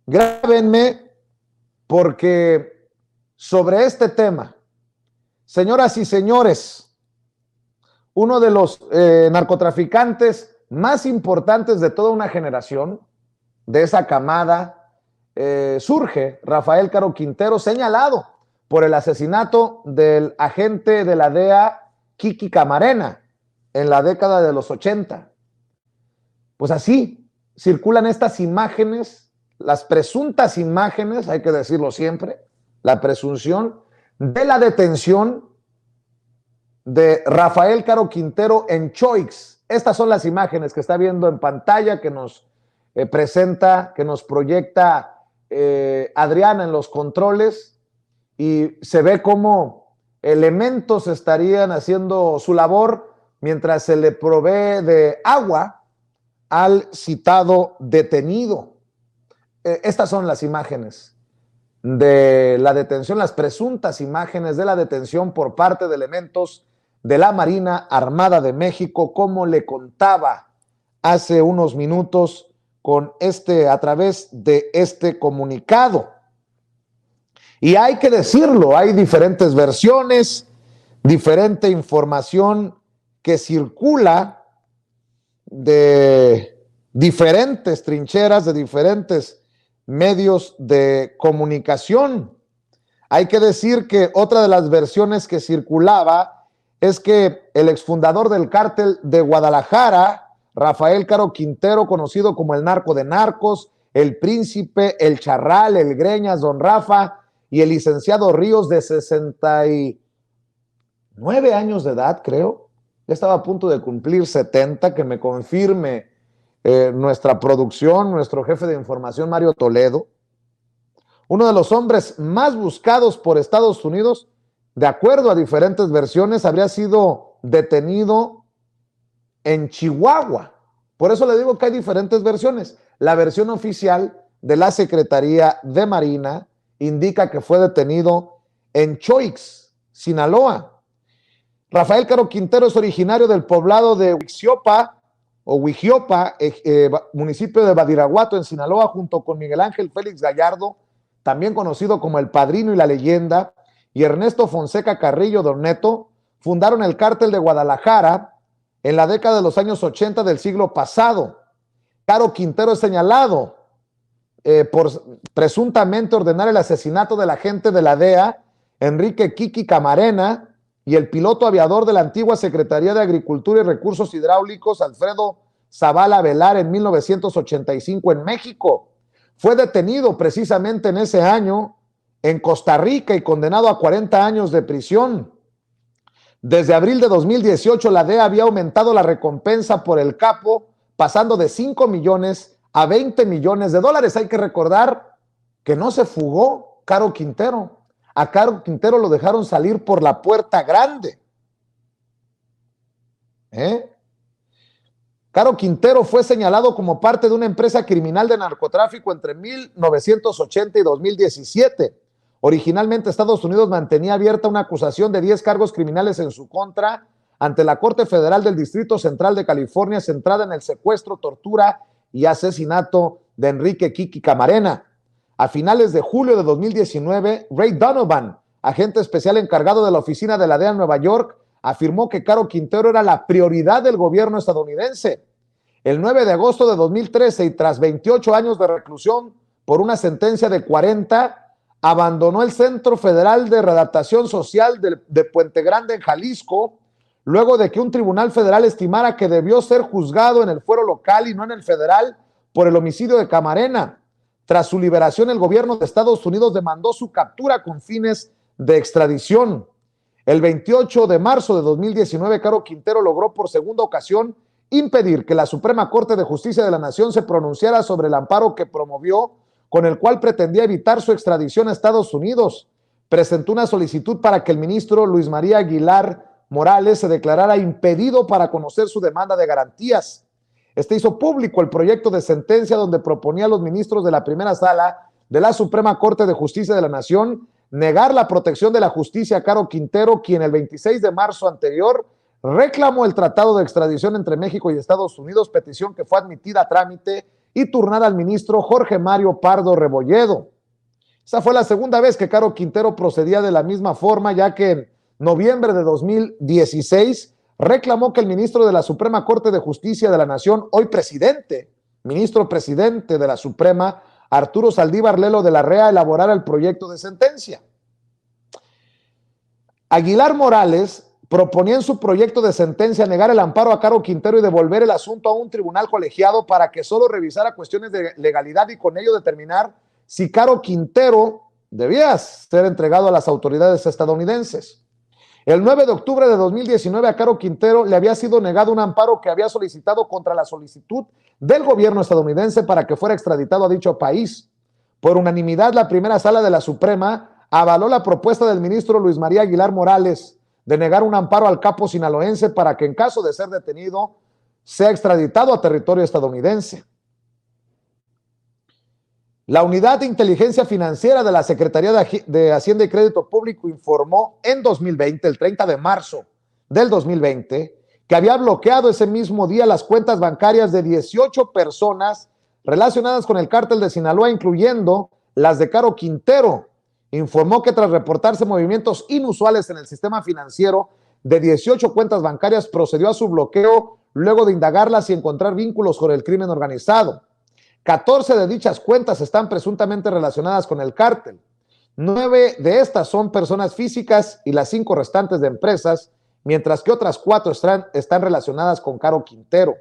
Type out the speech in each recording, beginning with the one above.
Grábenme porque sobre este tema, señoras y señores, uno de los narcotraficantes más importantes de toda una generación, de esa camada, surge Rafael Caro Quintero, señalado por el asesinato del agente de la DEA, Kiki Camarena, en la década de los 80. Pues así circulan estas imágenes, las presuntas imágenes, hay que decirlo siempre, la presunción de la detención de Rafael Caro Quintero en Choix. Estas son las imágenes que está viendo en pantalla, que nos presenta, que nos proyecta Adriana en los controles, y se ve cómo elementos estarían haciendo su labor mientras se le provee de agua al citado detenido. Estas son las imágenes de la detención, las presuntas imágenes de la detención por parte de elementos de la Marina Armada de México, como le contaba hace unos minutos a través de este comunicado. Y hay que decirlo, hay diferentes versiones, diferente información que circula de diferentes trincheras, de diferentes medios de comunicación. Hay que decir que otra de las versiones que circulaba es que el exfundador del cártel de Guadalajara, Rafael Caro Quintero, conocido como el narco de narcos, el príncipe, el charral, el greñas, don Rafa, y el licenciado Ríos, de 69 años de edad, creo, ya estaba a punto de cumplir 70, que me confirme nuestra producción, nuestro jefe de información, Mario Toledo, uno de los hombres más buscados por Estados Unidos, de acuerdo a diferentes versiones, habría sido detenido en Chihuahua. Por eso le digo que hay diferentes versiones. La versión oficial de la Secretaría de Marina indica que fue detenido en Choix, Sinaloa. Rafael Caro Quintero es originario del poblado de Huixiopa, municipio de Badiraguato, en Sinaloa, junto con Miguel Ángel Félix Gallardo, también conocido como el Padrino y la Leyenda, y Ernesto Fonseca Carrillo Don Neto, fundaron el cártel de Guadalajara en la década de los años 80 del siglo pasado. Caro Quintero es señalado por presuntamente ordenar el asesinato del agente de la DEA, Enrique Kiki Camarena, y el piloto aviador de la antigua Secretaría de Agricultura y Recursos Hidráulicos, Alfredo Zavala Velar, en 1985 en México. Fue detenido precisamente en ese año en Costa Rica y condenado a 40 años de prisión. Desde abril de 2018, la DEA había aumentado la recompensa por el capo, pasando de 5 millones a 20 millones de dólares. Hay que recordar que no se fugó Caro Quintero. A Caro Quintero lo dejaron salir por la puerta grande. Caro Quintero fue señalado como parte de una empresa criminal de narcotráfico entre 1980 y 2017. Originalmente, Estados Unidos mantenía abierta una acusación de 10 cargos criminales en su contra ante la Corte Federal del Distrito Central de California, centrada en el secuestro, tortura y asesinato de Enrique Kiki Camarena. A finales de julio de 2019, Ray Donovan, agente especial encargado de la oficina de la DEA en Nueva York, afirmó que Caro Quintero era la prioridad del gobierno estadounidense. El 9 de agosto de 2013, y tras 28 años de reclusión por una sentencia de 40, abandonó el Centro Federal de Readaptación Social de Puente Grande, en Jalisco, luego de que un tribunal federal estimara que debió ser juzgado en el fuero local y no en el federal por el homicidio de Camarena. Tras su liberación, el gobierno de Estados Unidos demandó su captura con fines de extradición. El 28 de marzo de 2019, Caro Quintero logró por segunda ocasión impedir que la Suprema Corte de Justicia de la Nación se pronunciara sobre el amparo que promovió, con el cual pretendía evitar su extradición a Estados Unidos. Presentó una solicitud para que el ministro Luis María Aguilar Morales se declarara impedido para conocer su demanda de garantías. Este hizo público el proyecto de sentencia donde proponía a los ministros de la primera sala de la Suprema Corte de Justicia de la Nación negar la protección de la justicia a Caro Quintero, quien el 26 de marzo anterior reclamó el tratado de extradición entre México y Estados Unidos, petición que fue admitida a trámite y turnada al ministro Jorge Mario Pardo Rebolledo. Esa fue la segunda vez que Caro Quintero procedía de la misma forma, ya que en noviembre de 2016 reclamó que el ministro de la Suprema Corte de Justicia de la Nación, hoy presidente, ministro presidente de la Suprema, Arturo Saldívar Lelo de la Rea, elaborara el proyecto de sentencia. Aguilar Morales proponía en su proyecto de sentencia negar el amparo a Caro Quintero y devolver el asunto a un tribunal colegiado para que solo revisara cuestiones de legalidad y con ello determinar si Caro Quintero debía ser entregado a las autoridades estadounidenses. El 9 de octubre de 2019 a Caro Quintero le había sido negado un amparo que había solicitado contra la solicitud del gobierno estadounidense para que fuera extraditado a dicho país. Por unanimidad, la primera sala de la Suprema avaló la propuesta del ministro Luis María Aguilar Morales de negar un amparo al capo sinaloense para que en caso de ser detenido sea extraditado a territorio estadounidense. La Unidad de Inteligencia Financiera de la Secretaría de Hacienda y Crédito Público informó en 2020, el 30 de marzo del 2020, que había bloqueado ese mismo día las cuentas bancarias de 18 personas relacionadas con el cártel de Sinaloa, incluyendo las de Caro Quintero. Informó que tras reportarse movimientos inusuales en el sistema financiero de 18 cuentas bancarias, procedió a su bloqueo luego de indagarlas y encontrar vínculos con el crimen organizado. 14 de dichas cuentas están presuntamente relacionadas con el cártel. 9 de estas son personas físicas y las 5 restantes de empresas, mientras que otras 4 están relacionadas con Caro Quintero.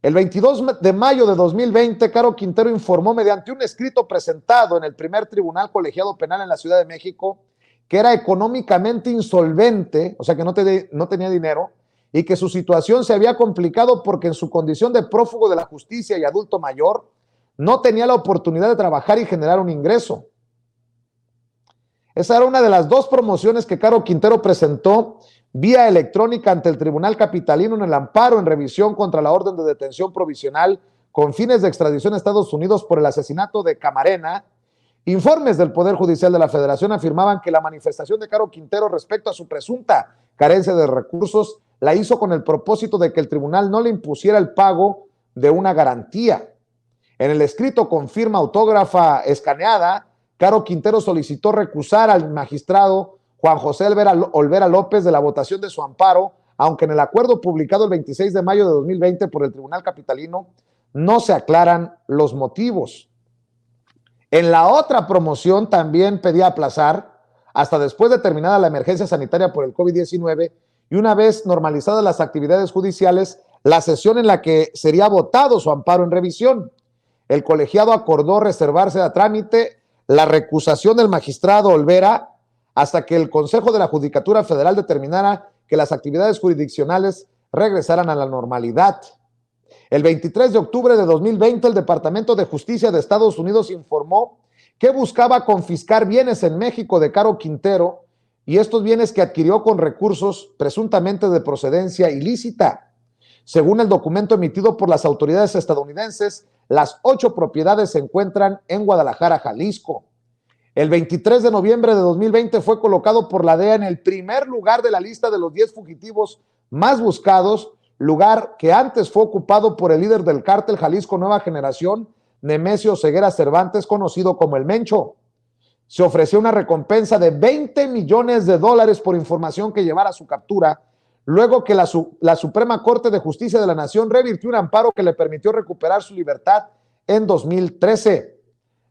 El 22 de mayo de 2020, Caro Quintero informó mediante un escrito presentado en el primer tribunal colegiado penal en la Ciudad de México que era económicamente insolvente, o sea que no tenía dinero, y que su situación se había complicado porque en su condición de prófugo de la justicia y adulto mayor, no tenía la oportunidad de trabajar y generar un ingreso. Esa era una de las 2 promociones que Caro Quintero presentó vía electrónica ante el Tribunal Capitalino en el amparo en revisión contra la orden de detención provisional con fines de extradición a Estados Unidos por el asesinato de Camarena. Informes del Poder Judicial de la Federación afirmaban que la manifestación de Caro Quintero respecto a su presunta carencia de recursos la hizo con el propósito de que el tribunal no le impusiera el pago de una garantía. En el escrito con firma autógrafa escaneada, Caro Quintero solicitó recusar al magistrado Juan José Olvera López de la votación de su amparo, aunque en el acuerdo publicado el 26 de mayo de 2020 por el Tribunal Capitalino no se aclaran los motivos. En la otra promoción también pedía aplazar hasta después de terminada la emergencia sanitaria por el COVID-19 y una vez normalizadas las actividades judiciales, la sesión en la que sería votado su amparo en revisión. El colegiado acordó reservarse a trámite la recusación del magistrado Olvera hasta que el Consejo de la Judicatura Federal determinara que las actividades jurisdiccionales regresaran a la normalidad. El 23 de octubre de 2020, el Departamento de Justicia de Estados Unidos informó que buscaba confiscar bienes en México de Caro Quintero y estos bienes que adquirió con recursos presuntamente de procedencia ilícita. Según el documento emitido por las autoridades estadounidenses, las 8 propiedades se encuentran en Guadalajara, Jalisco. El 23 de noviembre de 2020 fue colocado por la DEA en el primer lugar de la lista de los 10 fugitivos más buscados, lugar que antes fue ocupado por el líder del cártel Jalisco Nueva Generación, Nemesio Ceguera Cervantes, conocido como El Mencho. Se ofreció una recompensa de $20 millones por información que llevara a su captura, luego que la Suprema Corte de Justicia de la Nación revirtió un amparo que le permitió recuperar su libertad en 2013.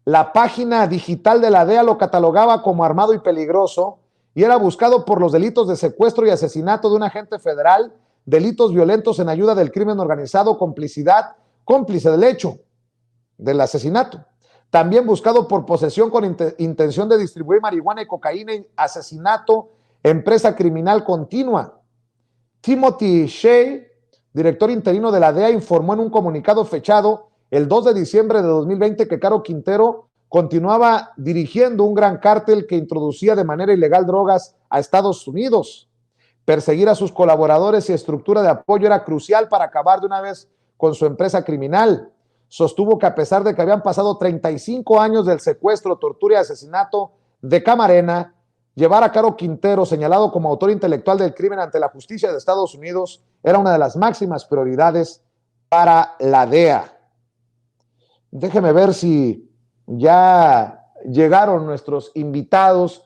La página digital de la DEA lo catalogaba como armado y peligroso y era buscado por los delitos de secuestro y asesinato de un agente federal, delitos violentos en ayuda del crimen organizado, cómplice del hecho del asesinato. También buscado por posesión con intención de distribuir marihuana y cocaína y asesinato, empresa criminal continua. Timothy Shea, director interino de la DEA, informó en un comunicado fechado el 2 de diciembre de 2020 que Caro Quintero continuaba dirigiendo un gran cártel que introducía de manera ilegal drogas a Estados Unidos. Perseguir a sus colaboradores y estructura de apoyo era crucial para acabar de una vez con su empresa criminal. Sostuvo que a pesar de que habían pasado 35 años del secuestro, tortura y asesinato de Camarena, llevar a Caro Quintero, señalado como autor intelectual del crimen ante la justicia de Estados Unidos, era una de las máximas prioridades para la DEA. Déjeme ver si ya llegaron nuestros invitados